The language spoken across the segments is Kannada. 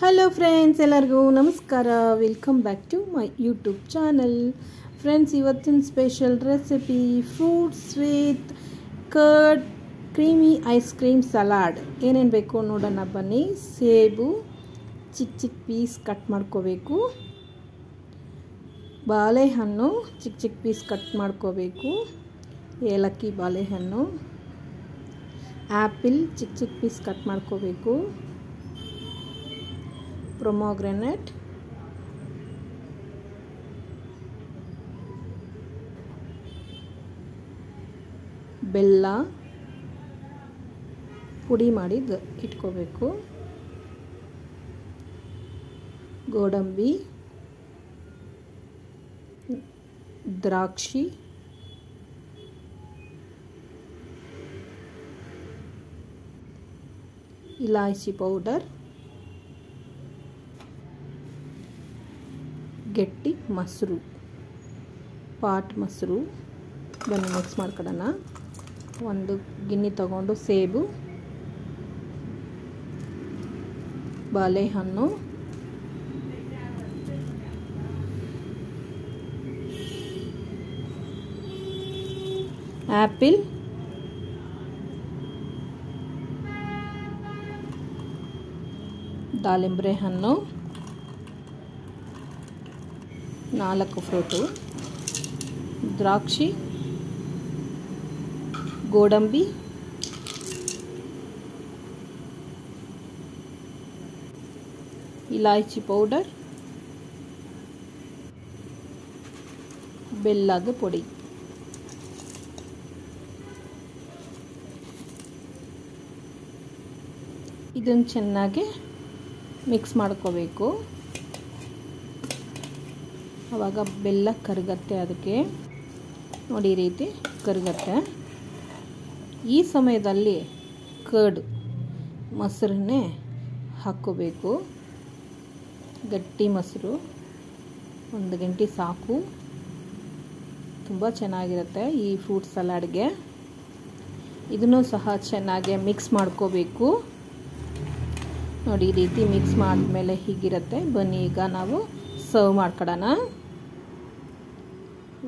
ಹಲೋ ಫ್ರೆಂಡ್ಸ್, ಎಲ್ಲರಿಗೂ ನಮಸ್ಕಾರ. Welcome back to my YouTube channel. Friends, ಇವತ್ತಿನ special recipe fruits with curd creamy ice cream salad. ಏನೇನು ಬೇಕು ನೋಡೋಣ ಬನ್ನಿ. ಸೇಬು ಚಿಕ್ಕ ಚಿಕ್ಕ ಪೀಸ್ ಕಟ್ ಮಾಡ್ಕೋಬೇಕು. ಬಾಳೆಹಣ್ಣು ಚಿಕ್ಕ ಚಿಕ್ಕ ಪೀಸ್ ಕಟ್ ಮಾಡ್ಕೋಬೇಕು. ಏಲಕ್ಕಿ ಬಾಳೆಹಣ್ಣು, ಆ್ಯಪಿಲ್ ಚಿಕ್ಕ ಚಿಕ್ಕ ಪೀಸ್ ಕಟ್ ಮಾಡ್ಕೋಬೇಕು. ಪ್ರೊಮೊಗ್ರೆನೇಟ್, ಬೆಲ್ಲ ಪುಡಿ ಮಾಡಿ ಇಟ್ಕೋಬೇಕು. ಗೋಡಂಬಿ, ದ್ರಾಕ್ಷಿ, ಇಲಾಚಿ ಪೌಡರ್, ಗಟ್ಟಿ ಮೊಸರು, ಪಾಟ್ ಮೊಸರು. ಬನ್ನಿ ಮಿಕ್ಸ್ ಮಾಡ್ಕೊಳ್ಳೋಣ. ಒಂದು ಗಿಣ್ಣಿ ತಗೊಂಡು ಸೇಬು, ಬಾಳೆಹಣ್ಣು, ಆ್ಯಪಿಲ್, ದಾಳಿಂಬೆ ಹಣ್ಣು, 4 ಫ್ರೂಟು, ದ್ರಾಕ್ಷಿ, ಗೋಡಂಬಿ, ಇಲಾಚಿ ಪೌಡರ್, ಬೆಲ್ಲದ ಪುಡಿ. ಇದನ್ನು ಚೆನ್ನಾಗಿ ಮಿಕ್ಸ್ ಮಾಡ್ಕೋಬೇಕು. ಆವಾಗ ಬೆಲ್ಲ ಕರಗತ್ತೆ. ಅದಕ್ಕೆ ನೋಡಿ, ಈ ರೀತಿ ಕರಗತ್ತೆ. ಈ ಸಮಯದಲ್ಲಿ ಕರ್ಡ್ ಮೊಸರನ್ನೇ ಹಾಕ್ಕೋಬೇಕು. ಗಟ್ಟಿ ಮೊಸರು, 1 ಗಂಟೆ ಸಾಕು. ತುಂಬ ಚೆನ್ನಾಗಿರುತ್ತೆ ಈ ಫ್ರೂಟ್ ಸಲಾಡ್ಗೆ. ಇದನ್ನು ಸಹ ಚೆನ್ನಾಗಿ ಮಿಕ್ಸ್ ಮಾಡ್ಕೋಬೇಕು. ನೋಡಿ, ಈ ರೀತಿ ಮಿಕ್ಸ್ ಮಾಡಿದ್ಮೇಲೆ ಹೀಗಿರುತ್ತೆ. ಬನ್ನಿ ಈಗ ನಾವು ಸರ್ವ್ ಮಾಡ್ಕೊಳ್ಳೋಣ.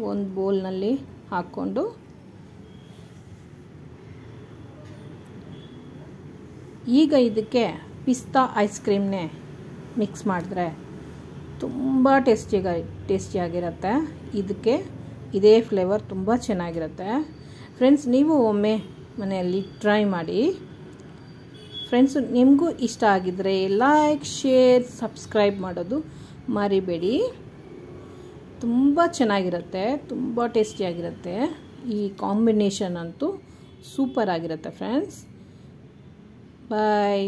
ಒಂದು ಬೌಲ್ನಲ್ಲಿ ಹಾಕ್ಕೊಂಡು ಈಗ ಇದಕ್ಕೆ ಪಿಸ್ತಾ ಐಸ್ ಕ್ರೀಮ್ನೇ ಮಿಕ್ಸ್ ಮಾಡಿದ್ರೆ ತುಂಬ ಟೇಸ್ಟಿಯಾಗಿರುತ್ತೆ. ಇದಕ್ಕೆ ಇದೇ ಫ್ಲೇವರ್ ತುಂಬ ಚೆನ್ನಾಗಿರುತ್ತೆ. ಫ್ರೆಂಡ್ಸ್, ನೀವು ಒಮ್ಮೆ ಮನೆಯಲ್ಲಿ ಟ್ರೈ ಮಾಡಿ. ಫ್ರೆಂಡ್ಸು, ನಿಮಗೂ ಇಷ್ಟ ಆಗಿದ್ದರೆ ಲೈಕ್, ಶೇರ್, ಸಬ್ಸ್ಕ್ರೈಬ್ ಮಾಡೋದು ಮರಿಬೇಡಿ. ತುಂಬ ಚೆನ್ನಾಗಿರುತ್ತೆ, ತುಂಬ ಟೇಸ್ಟಿಯಾಗಿರುತ್ತೆ. ಈ ಕಾಂಬಿನೇಷನ್ ಅಂತೂ ಸೂಪರ್ ಆಗಿರುತ್ತೆ ಫ್ರೆಂಡ್ಸ್. ಬಾಯ್.